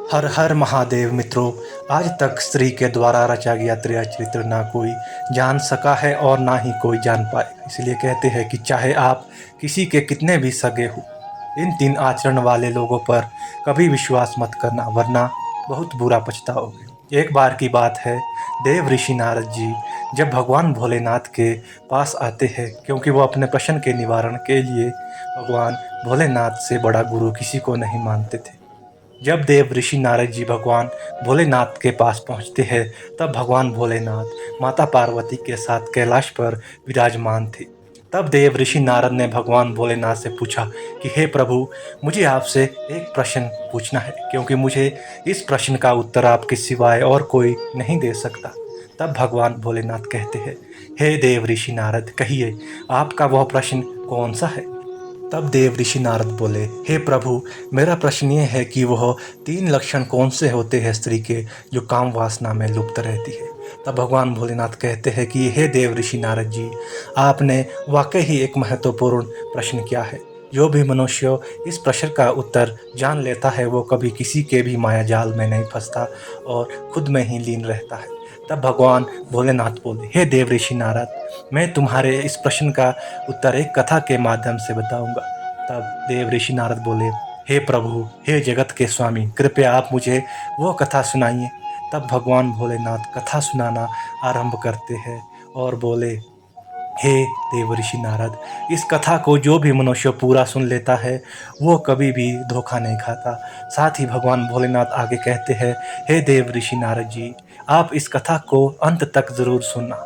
हर हर महादेव मित्रों। आज तक स्त्री के द्वारा रचा गया त्रिया चरित्र ना कोई जान सका है और ना ही कोई जान पाएगा। इसलिए कहते हैं कि चाहे आप किसी के कितने भी सगे हो, इन तीन आचरण वाले लोगों पर कभी विश्वास मत करना, वरना बहुत बुरा पछताओगे। एक बार की बात है, देव ऋषि नारद जी जब भगवान भोलेनाथ के पास आते हैं, क्योंकि वो अपने प्रश्न के निवारण के लिए भगवान भोलेनाथ से बड़ा गुरु किसी को नहीं मानते थे। जब देव ऋषि नारद जी भगवान भोलेनाथ के पास पहुंचते हैं, तब भगवान भोलेनाथ माता पार्वती के साथ कैलाश पर विराजमान थे। तब देव ऋषि नारद ने भगवान भोलेनाथ से पूछा कि हे प्रभु, मुझे आपसे एक प्रश्न पूछना है, क्योंकि मुझे इस प्रश्न का उत्तर आपके सिवाय और कोई नहीं दे सकता। तब भगवान भोलेनाथ कहते हैं, हे देव ऋषि नारद, कहिए आपका वह प्रश्न कौन सा है। तब देव ऋषि नारद बोले, हे प्रभु, मेरा प्रश्न ये है कि वह तीन लक्षण कौन से होते हैं स्त्री के जो काम वासना में लुप्त रहती है। तब भगवान भोलेनाथ कहते हैं कि हे देव ऋषि नारद जी, आपने वाकई ही एक महत्वपूर्ण प्रश्न किया है। जो भी मनुष्य इस प्रश्न का उत्तर जान लेता है, वो कभी किसी के भी माया जाल में नहीं फंसता और खुद में ही लीन रहता है। तब भगवान भोलेनाथ बोले, हे देव ऋषि नारद, मैं तुम्हारे इस प्रश्न का उत्तर एक कथा के माध्यम से बताऊंगा। तब देव ऋषि नारद बोले, हे प्रभु, हे जगत के स्वामी, कृपया आप मुझे वो कथा सुनाइए। तब भगवान भोलेनाथ कथा सुनाना आरंभ करते हैं और बोले, हे देव ऋषि नारद, इस कथा को जो भी मनुष्य पूरा सुन लेता है, वो कभी भी धोखा नहीं खाता। साथ ही भगवान भोलेनाथ आगे कहते हैं, हे देव ऋषि नारद जी, आप इस कथा को अंत तक जरूर सुनना।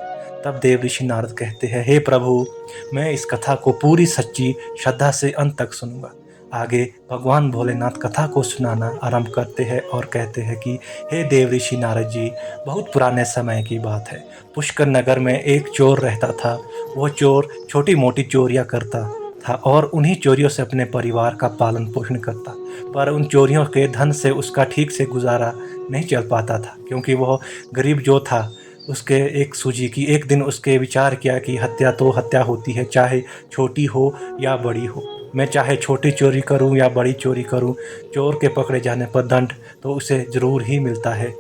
तब देव ऋषि नारद कहते हैं, हे प्रभु, मैं इस कथा को पूरी सच्ची श्रद्धा से अंत तक सुनूंगा। आगे भगवान भोलेनाथ कथा को सुनाना आरंभ करते हैं और कहते हैं कि हे देव ऋषि नारद जी, बहुत पुराने समय की बात है। पुष्कर नगर में एक चोर रहता था। वो चोर छोटी मोटी चोरियां करता था और उन्हीं चोरियों से अपने परिवार का पालन पोषण करता। पर उन चोरियों के धन से उसका ठीक से गुजारा नहीं चल पाता था, क्योंकि वह गरीब जो था, उसके एक सूझी कि एक दिन उसके विचार किया कि हत्या तो हत्या होती है, चाहे छोटी हो या बड़ी हो। मैं चाहे छोटी चोरी करूं या बड़ी चोरी करूं, चोर के पकड़े जाने पर दंड तो उसे ज़रूर ही मिलता है।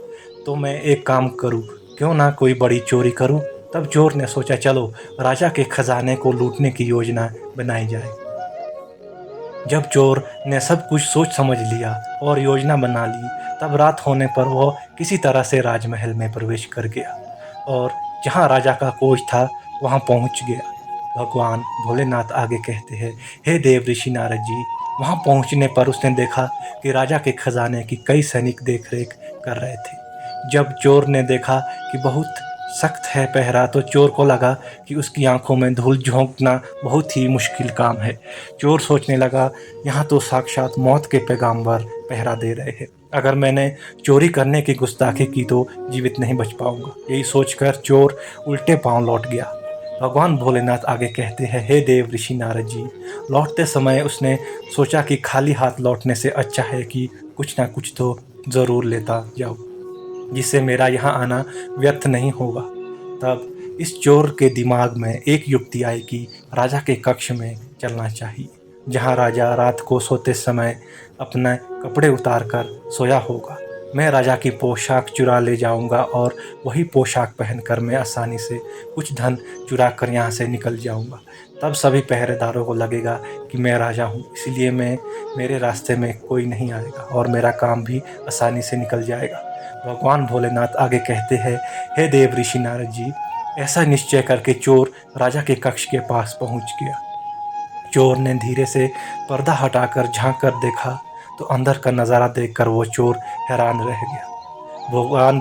तो मैं एक काम करूं, क्यों ना कोई बड़ी चोरी करूं। तब चोर ने सोचा, चलो राजा के खजाने को लूटने की योजना बनाई जाए। जब चोर ने सब कुछ सोच समझ लिया और योजना बना ली, तब रात होने पर वह किसी तरह से राजमहल में प्रवेश कर गया और जहाँ राजा का कोच था वहाँ पहुँच गया। भगवान भोलेनाथ आगे कहते हैं, हे देव ऋषि नारद जी, वहाँ पहुँचने पर उसने देखा कि राजा के खजाने की कई सैनिक देख रेख कर रहे थे। जब चोर ने देखा कि बहुत सख्त है पहरा, तो चोर को लगा कि उसकी आंखों में धूल झोंकना बहुत ही मुश्किल काम है। चोर सोचने लगा, यहाँ तो साक्षात मौत के पैगाम्बर पहरा दे रहे हैं। अगर मैंने चोरी करने की गुस्ताखी की तो जीवित नहीं बच पाऊंगा। यही सोचकर चोर उल्टे पांव लौट गया। भगवान भोलेनाथ आगे कहते हैं, हे देव ऋषि नारद जी, लौटते समय उसने सोचा कि खाली हाथ लौटने से अच्छा है कि कुछ ना कुछ तो ज़रूर लेता जाऊँ, जिससे मेरा यहाँ आना व्यर्थ नहीं होगा। तब इस चोर के दिमाग में एक युक्ति आई कि राजा के कक्ष में चलना चाहिए, जहाँ राजा रात को सोते समय अपने कपड़े उतार कर सोया होगा। मैं राजा की पोशाक चुरा ले जाऊंगा और वही पोशाक पहनकर मैं आसानी से कुछ धन चुरा कर यहाँ से निकल जाऊंगा। तब सभी पहरेदारों को लगेगा कि मैं राजा हूँ, इसलिए मेरे रास्ते में कोई नहीं आएगा और मेरा काम भी आसानी से निकल जाएगा। भगवान भोलेनाथ आगे कहते हैं, हे देव ऋषि नारद जी, ऐसा निश्चय करके चोर राजा के कक्ष के पास पहुंच गया। चोर ने धीरे से पर्दा हटाकर झांक कर देखा, तो अंदर का नज़ारा देखकर वो चोर हैरान रह गया।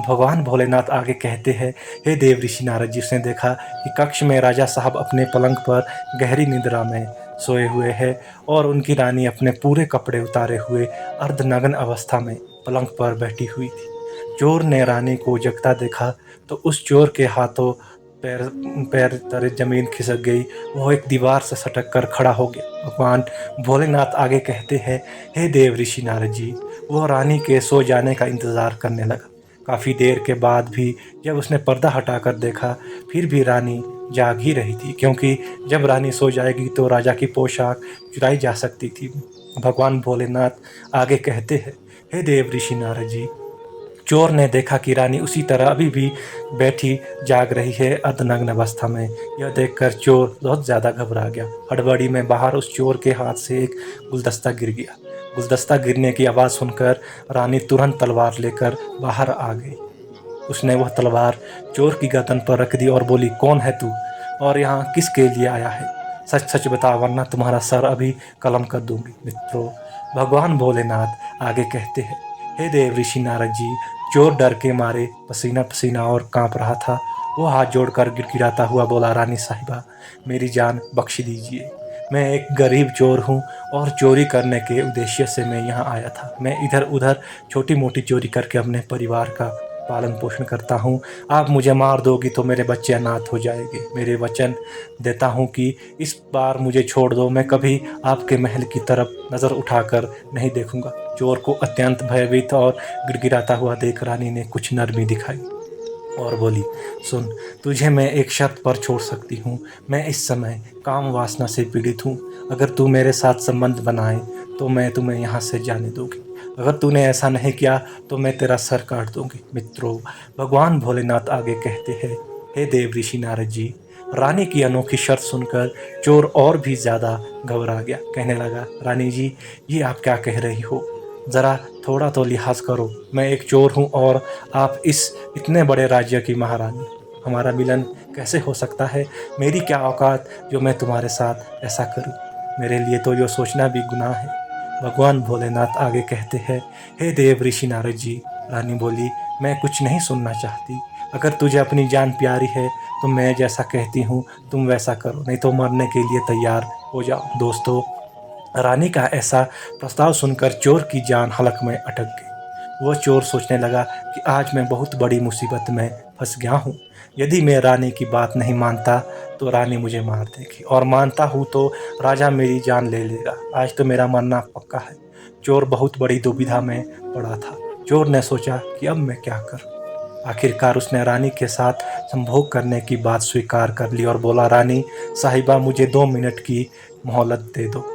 भगवान भोलेनाथ आगे कहते हैं, हे देव ऋषि नारद जी, उसने देखा कि कक्ष में राजा साहब अपने पलंग पर गहरी निद्रा में सोए हुए हैं और उनकी रानी अपने पूरे कपड़े उतारे हुए अर्धनग्न अवस्था में पलंग पर बैठी हुई थी। चोर ने रानी को जगता देखा तो उस चोर के हाथों पैर पैर तले जमीन खिसक गई। वो एक दीवार से सटक कर खड़ा हो गया। भगवान भोलेनाथ आगे कहते हैं, हे देव ऋषि नारद जी, वो रानी के सो जाने का इंतज़ार करने लगा। काफ़ी देर के बाद भी जब उसने पर्दा हटाकर देखा, फिर भी रानी जाग ही रही थी, क्योंकि जब रानी सो जाएगी तो राजा की पोशाक चुराई जा सकती थी। भगवान भोलेनाथ आगे कहते हैं, हे देव ऋषि नारद जी। चोर ने देखा कि रानी उसी तरह अभी भी बैठी जाग रही है अर्धनग्न अवस्था में। यह देखकर चोर बहुत ज़्यादा घबरा गया। हड़बड़ी में बाहर उस चोर के हाथ से एक गुलदस्ता गिर गया। गुलदस्ता गिरने की आवाज़ सुनकर रानी तुरंत तलवार लेकर बाहर आ गई। उसने वह तलवार चोर की गर्दन पर रख दी और बोली, कौन है तू और यहाँ किसके लिए आया है? सच सच बता, वरना तुम्हारा सर अभी कलम कर दूंगी। मित्रों, भगवान भोलेनाथ आगे कहते हैं, हे देव ऋषि नारद जी। चोर डर के मारे पसीना पसीना और कांप रहा था। वो हाथ जोड़कर गिड़गिड़ाता हुआ बोला, रानी साहिबा, मेरी जान बख्श दीजिए। मैं एक गरीब चोर हूँ और चोरी करने के उद्देश्य से मैं यहाँ आया था। मैं इधर उधर छोटी मोटी चोरी करके अपने परिवार का पालन पोषण करता हूँ। आप मुझे मार दोगी तो मेरे बच्चे अनाथ हो जाएंगे। मेरे वचन देता हूँ कि इस बार मुझे छोड़ दो। मैं कभी आपके महल की तरफ नज़र उठाकर नहीं देखूंगा। चोर को अत्यंत भयभीत और गिड़गिड़ाता हुआ देख रानी ने कुछ नरमी दिखाई और बोली, सुन, तुझे मैं एक शर्त पर छोड़ सकती हूँ। मैं इस समय काम वासना से पीड़ित हूँ। अगर तू मेरे साथ संबंध बनाए तो मैं तुम्हें यहाँ से जाने दूंगी। अगर तूने ऐसा नहीं किया तो मैं तेरा सर काट दूंगी। मित्रों, भगवान भोलेनाथ आगे कहते हैं, हे देव ऋषि नारद जी। रानी की अनोखी शर्त सुनकर चोर और भी ज़्यादा घबरा गया। कहने लगा, रानी जी, ये आप क्या कह रही हो? ज़रा थोड़ा तो लिहाज करो। मैं एक चोर हूँ और आप इस इतने बड़े राज्य की महारानी। हमारा मिलन कैसे हो सकता है? मेरी क्या औकात जो मैं तुम्हारे साथ ऐसा करूँ? मेरे लिए तो यो सोचना भी गुनाह है। भगवान भोलेनाथ आगे कहते हैं, हे देव ऋषि नारद जी। रानी बोली, मैं कुछ नहीं सुनना चाहती। अगर तुझे अपनी जान प्यारी है तो मैं जैसा कहती हूँ तुम वैसा करो, नहीं तो मरने के लिए तैयार हो जाओ। दोस्तों, रानी का ऐसा प्रस्ताव सुनकर चोर की जान हलक में अटक गई। वह चोर सोचने लगा कि आज मैं बहुत बड़ी मुसीबत में फंस गया हूँ। यदि मैं रानी की बात नहीं मानता तो रानी मुझे मार देगी, और मानता हूँ तो राजा मेरी जान ले लेगा। आज तो मेरा मरना पक्का है। चोर बहुत बड़ी दुविधा में पड़ा था। चोर ने सोचा कि अब मैं क्या करूँ। आखिरकार उसने रानी के साथ संभोग करने की बात स्वीकार कर ली और बोला, रानी साहिबा, मुझे 2 मिनट की मोहलत दे दो।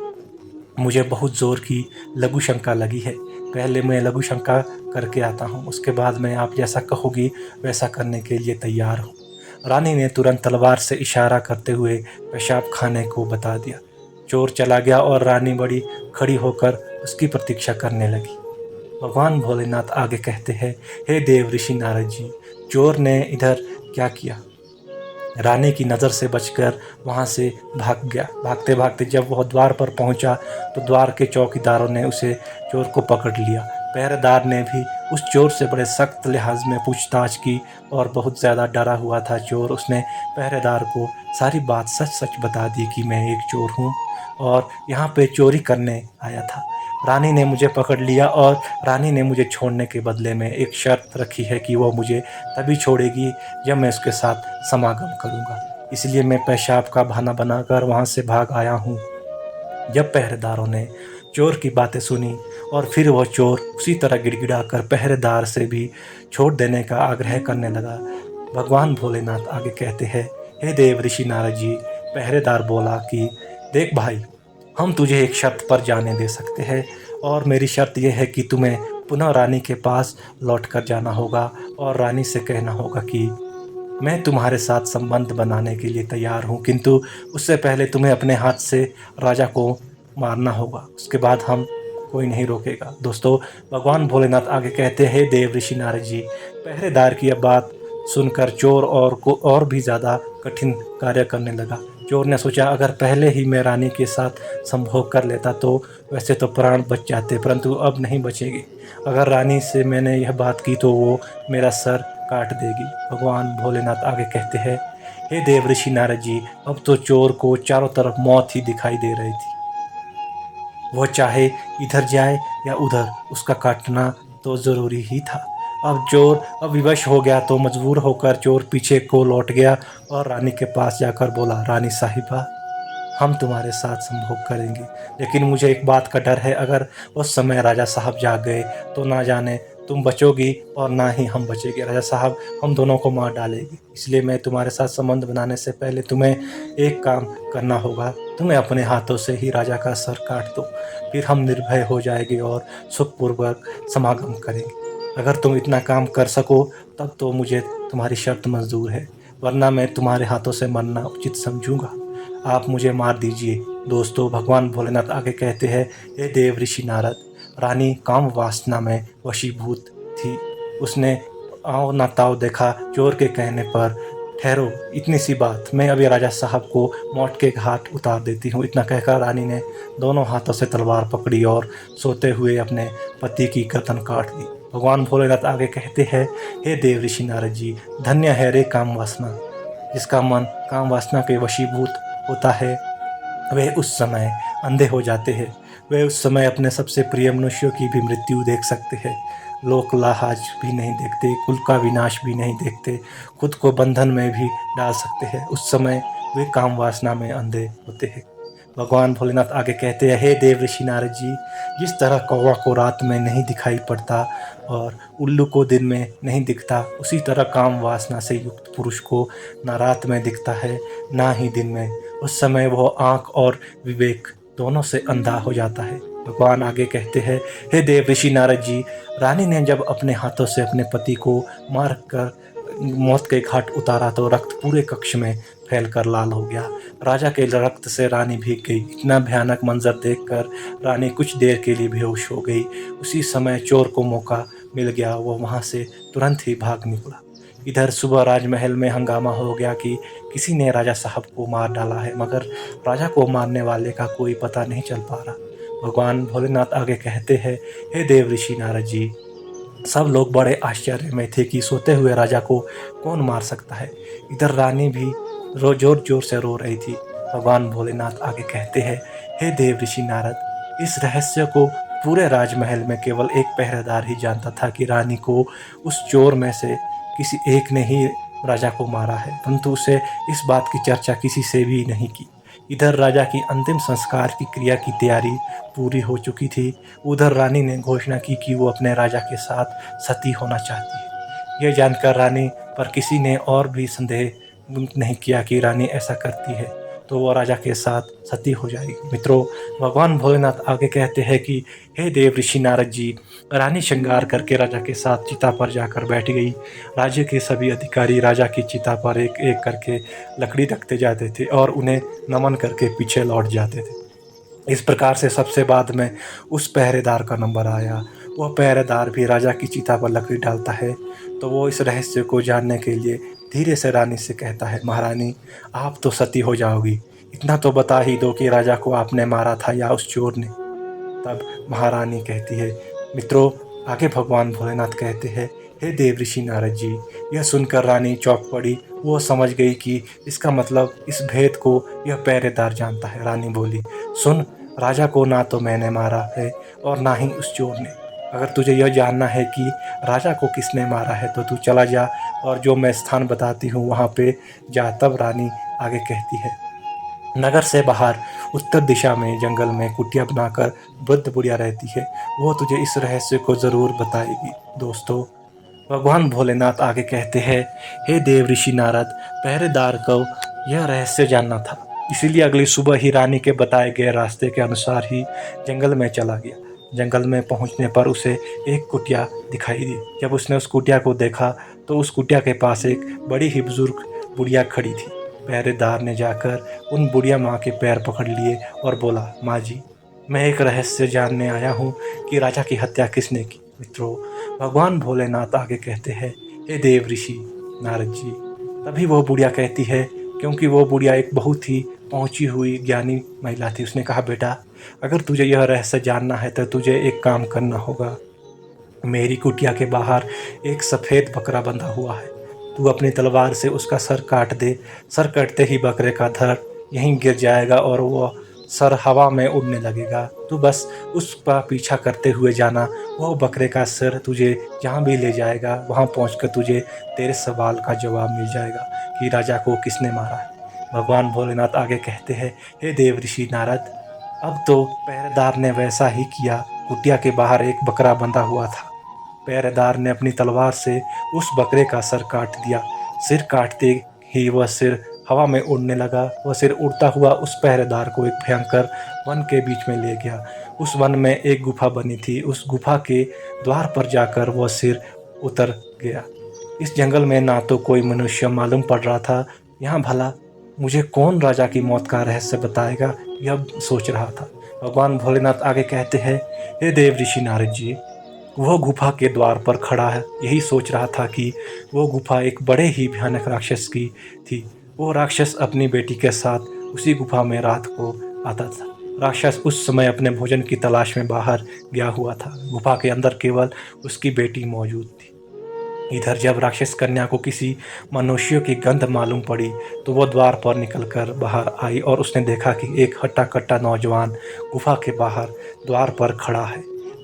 मुझे बहुत ज़ोर की लघु शंका लगी है। पहले मैं लघु शंका करके आता हूँ, उसके बाद मैं आप जैसा कहोगी वैसा करने के लिए तैयार हूँ। रानी ने तुरंत तलवार से इशारा करते हुए पेशाब खाने को बता दिया। चोर चला गया और रानी बड़ी खड़ी होकर उसकी प्रतीक्षा करने लगी। भगवान भोलेनाथ आगे कहते हैं, हे देव ऋषि नारद जी। चोर ने इधर क्या किया? रानी की नज़र से बचकर वहाँ से भाग गया। भागते भागते जब वह द्वार पर पहुँचा तो द्वार के चौकीदारों ने उसे चोर को पकड़ लिया। पहरेदार ने भी उस चोर से बड़े सख्त लिहाज में पूछताछ की और बहुत ज़्यादा डरा हुआ था चोर। उसने पहरेदार को सारी बात सच सच बता दी कि मैं एक चोर हूँ और यहाँ पे चोरी करने आया था। रानी ने मुझे पकड़ लिया और रानी ने मुझे छोड़ने के बदले में एक शर्त रखी है कि वो मुझे तभी छोड़ेगी जब मैं उसके साथ समागम करूँगा। इसलिए मैं पेशाब का बहाना बनाकर वहाँ से भाग आया हूँ। जब पहरेदारों ने चोर की बातें सुनी और फिर वह चोर उसी तरह गिड़गिड़ाकर पहरेदार से भी छोड़ देने का आग्रह करने लगा। भगवान भोलेनाथ आगे कहते हैं, हे देव ऋषि नारद जी। पहरेदार बोला कि देख भाई, हम तुझे एक शर्त पर जाने दे सकते हैं, और मेरी शर्त यह है कि तुम्हें पुनः रानी के पास लौट कर जाना होगा और रानी से कहना होगा कि मैं तुम्हारे साथ संबंध बनाने के लिए तैयार हूँ, किंतु उससे पहले तुम्हें अपने हाथ से राजा को मारना होगा। उसके बाद हम कोई नहीं रोकेगा। दोस्तों, भगवान भोलेनाथ आगे कहते हैं, देव ऋषि नारद जी। पहरेदार की यह बात सुनकर चोर और भी ज़्यादा कठिन कार्य करने लगा। चोर ने सोचा, अगर पहले ही मैं रानी के साथ संभोग कर लेता तो वैसे तो प्राण बच जाते, परंतु अब नहीं बचेंगे। अगर रानी से मैंने यह बात की तो वो मेरा सर काट देगी। भगवान भोलेनाथ आगे कहते हैं, हे देव ऋषि नारद जी। अब तो चोर को चारों तरफ मौत ही दिखाई दे रही थी। वह चाहे इधर जाए या उधर, उसका काटना तो ज़रूरी ही था। अब चोर विवश हो गया तो मजबूर होकर चोर पीछे को लौट गया और रानी के पास जाकर बोला, रानी साहिबा, हम तुम्हारे साथ संभोग करेंगे, लेकिन मुझे एक बात का डर है। अगर उस समय राजा साहब जाग गए तो ना जाने तुम बचोगी और ना ही हम बचेंगे। राजा साहब हम दोनों को मार डालेगी, इसलिए मैं तुम्हारे साथ संबंध बनाने से पहले तुम्हें एक काम करना होगा। तुम्हें अपने हाथों से ही राजा का सर काट दो, फिर हम निर्भय हो जाएंगे और सुखपूर्वक समागम करेंगे। अगर तुम इतना काम कर सको तब तो मुझे तुम्हारी शर्त मंजूर है, वरना मैं तुम्हारे हाथों से मरना उचित समझूंगा। आप मुझे मार दीजिए। दोस्तों, भगवान भोलेनाथ आगे कहते हैं, हे देव ऋषि नारद, रानी काम वासना में वशीभूत थी। उसने आओ ना ताव देखा चोर के कहने पर। ठहरो, इतनी सी बात, मैं अभी राजा साहब को मौत के घाट उतार देती हूँ। इतना कहकर रानी ने दोनों हाथों से तलवार पकड़ी और सोते हुए अपने पति की गर्दन काट दी। भगवान भोलेनाथ आगे कहते हैं, हे देव ऋषि नारद जी, धन्य है रे काम वासना, जिसका मन काम वासना के वशीभूत होता है वे उस समय अंधे हो जाते हैं। वे उस समय अपने सबसे प्रिय मनुष्यों की भी मृत्यु देख सकते हैं। लोक लाज भी नहीं देखते, कुल का विनाश भी नहीं देखते, खुद को बंधन में भी डाल सकते हैं। उस समय वे काम वासना में अंधे होते हैं। भगवान भोलेनाथ आगे कहते हैं, हे देव ऋषि नारद जी, जिस तरह कौवा को रात में नहीं दिखाई पड़ता और उल्लू को दिन में नहीं दिखता, उसी तरह काम वासना से युक्त पुरुष को ना रात में दिखता है ना ही दिन में। उस समय वह आँख और विवेक दोनों से अंधा हो जाता है। भगवान आगे कहते हैं, हे देव ऋषि नारद जी, रानी ने जब अपने हाथों से अपने पति को मार कर मौत के घाट उतारा तो रक्त पूरे कक्ष में फैलकर लाल हो गया। राजा के रक्त से रानी भीग गई। इतना भयानक मंजर देखकर रानी कुछ देर के लिए बेहोश हो गई। उसी समय चोर को मौका मिल गया, वो वहाँ से तुरंत ही भाग निकला। इधर सुबह राजमहल में हंगामा हो गया कि किसी ने राजा साहब को मार डाला है, मगर राजा को मारने वाले का कोई पता नहीं चल पा रहा। भगवान भोलेनाथ आगे कहते हैं, हे देव ऋषि नारद जी, सब लोग बड़े आश्चर्य में थे कि सोते हुए राजा को कौन मार सकता है। इधर रानी भी जोर जोर से रो रही थी। भगवान भोलेनाथ आगे कहते हैं, हे देव ऋषि नारद, इस रहस्य को पूरे राजमहल में केवल एक पहरेदार ही जानता था कि रानी को उस चोर में से किसी एक ने ही राजा को मारा है, परंतु उसे इस बात की चर्चा किसी से भी नहीं की। इधर राजा की अंतिम संस्कार की क्रिया की तैयारी पूरी हो चुकी थी। उधर रानी ने घोषणा की कि वो अपने राजा के साथ सती होना चाहती है। यह जानकर रानी पर किसी ने और भी संदेह नहीं किया कि रानी ऐसा करती है तो वो राजा के साथ सती हो जाएगी। मित्रों, भगवान भोलेनाथ आगे कहते हैं कि हे देव ऋषि नारद जी, रानी श्रृंगार करके राजा के साथ चिता पर जाकर बैठ गई। राज्य के सभी अधिकारी राजा की चिता पर एक एक करके लकड़ी रखते जाते थे और उन्हें नमन करके पीछे लौट जाते थे। इस प्रकार से सबसे बाद में उस पहरेदार का नंबर आया। वह पहरेदार भी राजा की चिता पर लकड़ी डालता है तो वो इस रहस्य को जानने के लिए धीरे से रानी से कहता है, महारानी, आप तो सती हो जाओगी, इतना तो बता ही दो कि राजा को आपने मारा था या उस चोर ने। तब महारानी कहती है। मित्रों, आगे भगवान भोलेनाथ कहते हैं, हे देव ऋषि नारद जी, यह सुनकर रानी चौंक पड़ी। वो समझ गई कि इसका मतलब इस भेद को यह पहरेदार जानता है। रानी बोली, सुन, राजा को ना तो मैंने मारा है और ना ही उस चोर ने। अगर तुझे यह जानना है कि राजा को किसने मारा है तो तू चला जा और जो मैं स्थान बताती हूँ वहाँ पे जा। तब रानी आगे कहती है, नगर से बाहर उत्तर दिशा में जंगल में कुटिया बनाकर वृद्ध बुढ़िया रहती है, वो तुझे इस रहस्य को ज़रूर बताएगी। दोस्तों, भगवान भोलेनाथ आगे कहते हैं, हे देव ऋषि नारद, पहरेदार को यह रहस्य जानना था, इसीलिए अगली सुबह ही रानी के बताए गए रास्ते के अनुसार ही जंगल में चला गया। जंगल में पहुंचने पर उसे एक कुटिया दिखाई दी। जब उसने उस कुटिया को देखा तो उस कुटिया के पास एक बड़ी ही बुजुर्ग बुढ़िया खड़ी थी। पहरेदार ने जाकर उन बुढ़िया माँ के पैर पकड़ लिए और बोला, माँ जी, मैं एक रहस्य जानने आया हूँ कि राजा की हत्या किसने की। मित्रों, भगवान भोलेनाथ आगे कहते हैं, हे देव ऋषि नारद जी। तभी वो बुढ़िया कहती है, क्योंकि वो बुढ़िया एक बहुत ही पहुंची हुई ज्ञानी महिला थी। उसने कहा, बेटा, अगर तुझे यह रहस्य जानना है तो तुझे एक काम करना होगा। मेरी कुटिया के बाहर एक सफ़ेद बकरा बंधा हुआ है, तू अपनी तलवार से उसका सर काट दे। सर कटते ही बकरे का धड़ यहीं गिर जाएगा और वह सर हवा में उड़ने लगेगा। तू बस उसका पीछा करते हुए जाना, वह बकरे का सिर तुझे जहाँ भी ले जाएगा वहाँ पहुँचकर तुझे तेरे सवाल का जवाब मिल जाएगा कि राजा को किसने मारा है। भगवान भोलेनाथ आगे कहते हैं, हे देव ऋषि नारद, अब तो पहरेदार ने वैसा ही किया। कुटिया के बाहर एक बकरा बंधा हुआ था। पहरेदार ने अपनी तलवार से उस बकरे का सर काट दिया। सिर काटते ही वह सिर हवा में उड़ने लगा। वह सिर उड़ता हुआ उस पहरेदार को एक भयंकर वन के बीच में ले गया। उस वन में एक गुफा बनी थी। उस गुफा के द्वार पर जाकर वह सिर उतर गया। इस जंगल में ना तो कोई मनुष्य मालूम पड़ रहा था। यहाँ भला मुझे कौन राजा की मौत का रहस्य बताएगा, यह सोच रहा था। भगवान भोलेनाथ आगे कहते हैं, हे देव ऋषि नारद जी, वह गुफा के द्वार पर खड़ा है, यही सोच रहा था कि वो गुफा एक बड़े ही भयानक राक्षस की थी। वो राक्षस अपनी बेटी के साथ उसी गुफा में रात को आता था। राक्षस उस समय अपने भोजन की तलाश में बाहर गया हुआ था। गुफा के अंदर केवल उसकी बेटी मौजूद थी। इधर जब राक्षस कन्या को किसी मनुष्य की गंध मालूम पड़ी तो वह द्वार पर निकलकर बाहर आई और उसने देखा कि एक हट्टा कट्टा नौजवान गुफा के बाहर द्वार पर खड़ा है।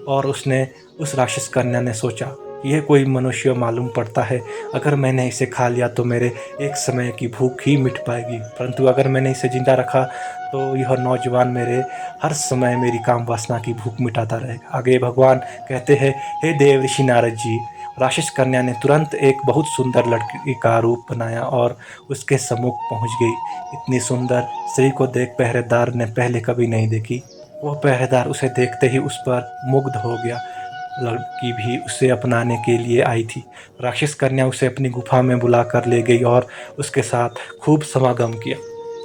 और उसने उस राक्षस कन्या ने सोचा, यह कोई मनुष्य मालूम पड़ता है। अगर मैंने इसे खा लिया तो मेरे एक समय की भूख ही मिट पाएगी, परंतु अगर मैंने इसे जिंदा रखा तो यह नौजवान मेरे हर समय मेरी काम वासना की भूख मिटाता रहेगा। आगे भगवान कहते हैं, हे देव ऋषि नारद जी, राक्षस कन्या ने तुरंत एक बहुत सुंदर लड़की का रूप बनाया और उसके सम्मुख पहुंच गई। इतनी सुंदर स्त्री को देख पहरेदार ने पहले कभी नहीं देखी। वह पहरेदार उसे देखते ही उस पर मुग्ध हो गया। लड़की भी उसे अपनाने के लिए आई थी। राक्षस कन्या उसे अपनी गुफा में बुलाकर ले गई और उसके साथ खूब समागम किया।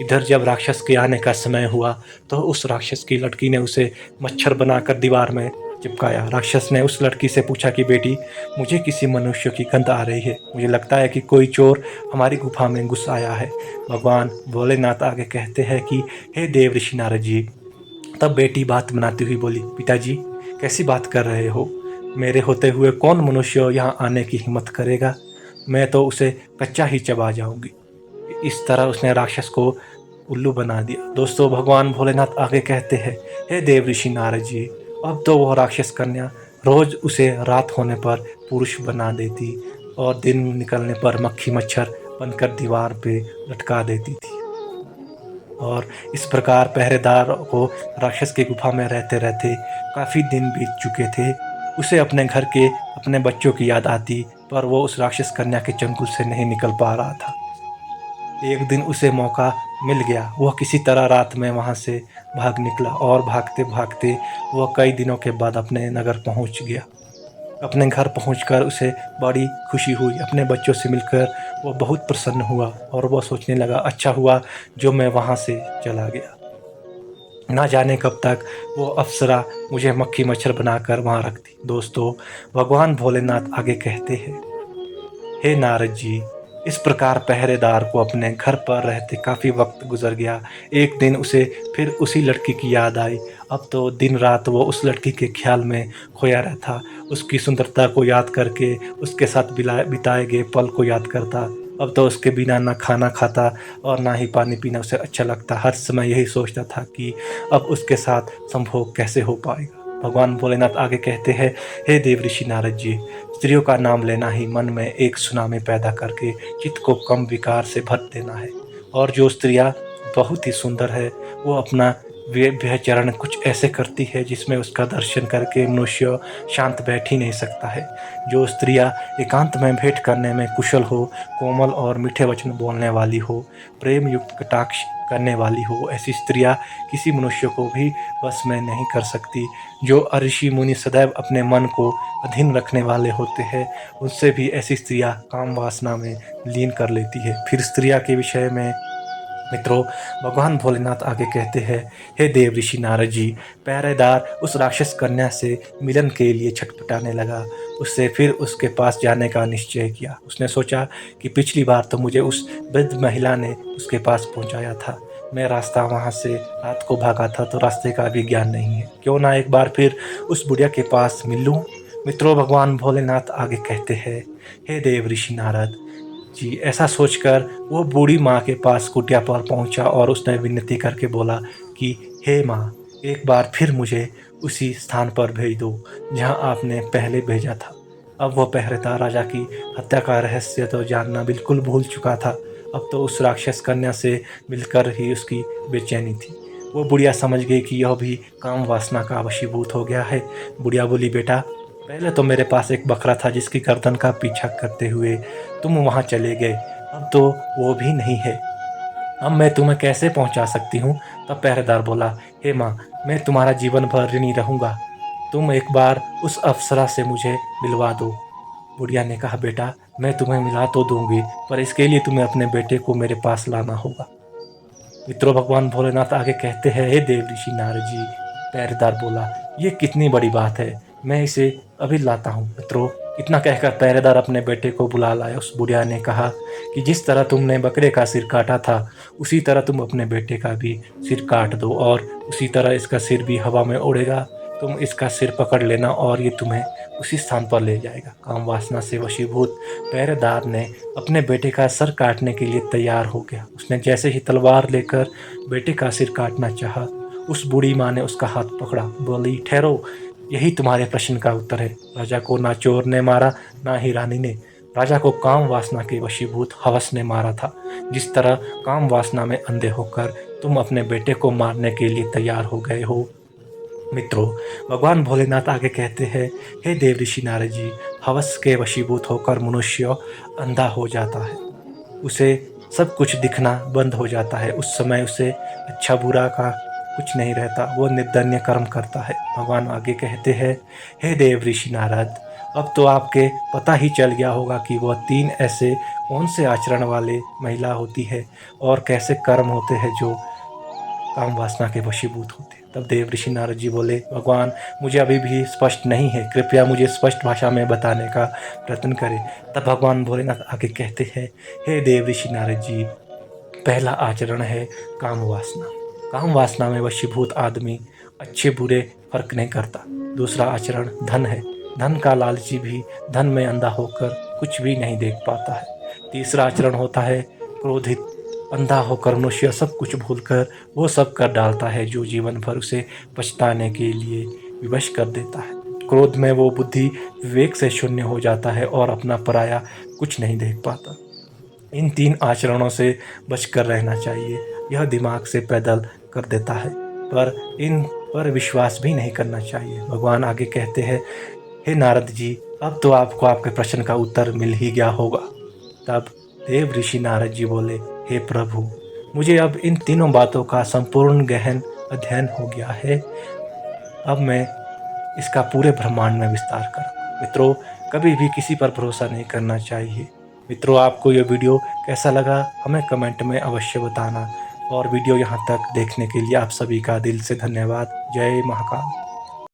इधर जब राक्षस के आने का समय हुआ तो उस राक्षस की लड़की ने उसे मच्छर बनाकर दीवार में चिपकाया। राक्षस ने उस लड़की से पूछा कि बेटी, मुझे किसी मनुष्य की गंध आ रही है। मुझे लगता है कि कोई चोर हमारी गुफा में घुस आया है। भगवान भोलेनाथ आगे कहते हैं कि हे देव ऋषि नारद जी। तब बेटी बात बनाती हुई बोली, पिताजी कैसी बात कर रहे हो? मेरे होते हुए कौन मनुष्य यहाँ आने की हिम्मत करेगा? मैं तो उसे कच्चा ही चबा जाऊंगी। इस तरह उसने राक्षस को उल्लू बना दिया। दोस्तों, भगवान भोलेनाथ आगे कहते हैं, हे देव ऋषि नारद जी, अब तो वह राक्षस कन्या रोज उसे रात होने पर पुरुष बना देती और दिन निकलने पर मक्खी मच्छर बनकर दीवार पे लटका देती थी। और इस प्रकार पहरेदार को राक्षस की गुफा में रहते रहते काफ़ी दिन बीत चुके थे। उसे अपने घर के अपने बच्चों की याद आती, पर वो उस राक्षस कन्या के चंगुल से नहीं निकल पा रहा था। एक दिन उसे मौका मिल गया। वह किसी तरह रात में वहाँ से भाग निकला और भागते भागते वह कई दिनों के बाद अपने नगर पहुँच गया। अपने घर पहुंचकर उसे बड़ी खुशी हुई। अपने बच्चों से मिलकर वो बहुत प्रसन्न हुआ और वह सोचने लगा, अच्छा हुआ जो मैं वहाँ से चला गया। ना जाने कब तक वो अप्सरा मुझे मक्खी मच्छर बनाकर वहाँ रखती। दोस्तों, भगवान भोलेनाथ आगे कहते हैं, हे नारद जी, इस प्रकार पहरेदार को अपने घर पर रहते काफ़ी वक्त गुजर गया। एक दिन उसे फिर उसी लड़की की याद आई। अब तो दिन रात वो उस लड़की के ख्याल में खोया रहता। उसकी सुंदरता को याद करके उसके साथ बिताए गए पल को याद करता। अब तो उसके बिना ना खाना खाता और ना ही पानी पीना उसे अच्छा लगता। हर समय यही सोचता था कि अब उसके साथ संभोग कैसे हो पाएगा। भगवान भोलेनाथ आगे कहते हैं, हे देव ऋषि नारद जी, स्त्रियों का नाम लेना ही मन में एक सुनामी पैदा करके चित्त को कम विकार से भर देना है। और जो स्त्रियां बहुत ही सुंदर है वो अपना व्यभिचारण कुछ ऐसे करती है जिसमें उसका दर्शन करके मनुष्य शांत बैठ ही नहीं सकता है। जो स्त्रियां एकांत में भेंट करने में कुशल हो, कोमल और मीठे वचन बोलने वाली हो, प्रेम युक्त कटाक्ष करने वाली हो, ऐसी स्त्रियां किसी मनुष्य को भी बस में नहीं कर सकती। जो ऋषि मुनि सदैव अपने मन को अधीन रखने वाले होते हैं, उनसे भी ऐसी स्त्रियां काम वासना में लीन कर लेती है। फिर स्त्रियां के विषय में मित्रों, भगवान भोलेनाथ आगे कहते हैं, हे देव ऋषि नारद जी, पहरेदार उस राक्षस कन्या से मिलन के लिए छटपटाने लगा। उससे फिर उसके पास जाने का निश्चय किया। उसने सोचा कि पिछली बार तो मुझे उस वृद्ध महिला ने उसके पास पहुंचाया था। मैं रास्ता वहां से रात को भागा था तो रास्ते का भी ज्ञान नहीं है। क्यों ना एक बार फिर उस बुढ़िया के पास मिल लूं। मित्रों, भगवान भोलेनाथ आगे कहते हैं, हे देव ऋषि नारद जी, ऐसा सोचकर वो बूढ़ी माँ के पास कुटिया पर पहुंचा और उसने विनती करके बोला कि हे माँ, एक बार फिर मुझे उसी स्थान पर भेज दो जहाँ आपने पहले भेजा था। अब वह पहरेदार राजा की हत्या का रहस्य तो जानना बिल्कुल भूल चुका था। अब तो उस राक्षस कन्या से मिलकर ही उसकी बेचैनी थी। वो बुढ़िया समझ गई कि यह भी काम वासना का वशीभूत हो गया है। बुढ़िया बोली, बेटा, पहले तो मेरे पास एक बकरा था जिसकी गर्दन का पीछा करते हुए तुम वहाँ चले गए, अब तो वो भी नहीं है। अब मैं तुम्हें कैसे पहुँचा सकती हूँ? तब पहरेदार बोला, हे माँ, मैं तुम्हारा जीवन भर ऋणी रहूँगा। तुम एक बार उस अप्सरा से मुझे मिलवा दो। बुढ़िया ने कहा, बेटा, मैं तुम्हें मिला तो दूंगी, पर इसके लिए तुम्हें अपने बेटे को मेरे पास लाना होगा। मित्रों, भगवान भोलेनाथ आगे कहते हैं, हे देव ऋषि नारद जी। पहरेदार बोला, ये कितनी बड़ी बात है, मैं इसे अभी लाता हूँ। मित्रों, इतना कहकर पहरेदार अपने बेटे को बुला लाया। उस बुढ़िया ने कहा कि जिस तरह तुमने बकरे का सिर काटा था, उसी तरह तुम अपने बेटे का भी सिर काट दो, और उसी तरह इसका सिर भी हवा में उड़ेगा। तुम इसका सिर पकड़ लेना और ये तुम्हें उसी स्थान पर ले जाएगा। काम वासना से वशीभूत पहरेदार ने अपने बेटे का सर काटने के लिए तैयार हो गया। उसने जैसे ही तलवार लेकर बेटे का सिर काटना चाहा, उस बूढ़ी माँ ने उसका हाथ पकड़ा, बोली, ठहरो, यही तुम्हारे प्रश्न का उत्तर है। राजा को ना चोर ने मारा, ना ही रानी ने। राजा को काम वासना के वशीभूत हवस ने मारा था। जिस तरह काम वासना में अंधे होकर तुम अपने बेटे को मारने के लिए तैयार हो गए हो। मित्रों, भगवान भोलेनाथ आगे कहते हैं, हे देव ऋषि नारद जी, हवस के वशीभूत होकर मनुष्य अंधा हो जाता है। उसे सब कुछ दिखना बंद हो जाता है। उस समय उसे अच्छा बुरा का कुछ नहीं रहता, वो निर्दन्य कर्म करता है। भगवान आगे कहते हैं, हे देव ऋषि नारद, अब तो आपके पता ही चल गया होगा कि वह 3 ऐसे कौन से आचरण वाले महिला होती है और कैसे कर्म होते हैं जो काम वासना के वशीभूत होते हैं। तब देव ऋषि नारद जी बोले, भगवान, मुझे अभी भी स्पष्ट नहीं है, कृपया मुझे स्पष्ट भाषा में बताने का प्रयत्न करें। तब भगवान भोलेनाथ आगे कहते हैं, हे देव ऋषि नारद जी, पहला आचरण है काम वासना। काम वासना में वशीभूत आदमी अच्छे बुरे फर्क नहीं करता। दूसरा आचरण धन है। धन का लालची भी धन में अंधा होकर कुछ भी नहीं देख पाता है। तीसरा आचरण होता है क्रोधित। अंधा होकर मनुष्य सब कुछ भूलकर वो सब कर डालता है जो जीवन भर उसे पछताने के लिए विवश कर देता है। क्रोध में वो बुद्धि विवेक से शून्य हो जाता है और अपना पराया कुछ नहीं देख पाता। इन 3 आचरणों से बचकर रहना चाहिए। यह दिमाग से पैदल कर देता है, पर इन पर विश्वास भी नहीं करना चाहिए। भगवान आगे कहते हैं, हे नारद जी, अब तो आपको आपके प्रश्न का उत्तर मिल ही गया होगा। तब देव ऋषि नारद जी बोले, हे प्रभु, मुझे अब इन तीनों बातों का संपूर्ण गहन अध्ययन हो गया है। अब मैं इसका पूरे ब्रह्मांड में विस्तार करूँ। मित्रों, कभी भी किसी पर भरोसा नहीं करना चाहिए। मित्रों, आपको यह वीडियो कैसा लगा हमें कमेंट में अवश्य बताना, और वीडियो यहाँ तक देखने के लिए आप सभी का दिल से धन्यवाद। जय महाकाल।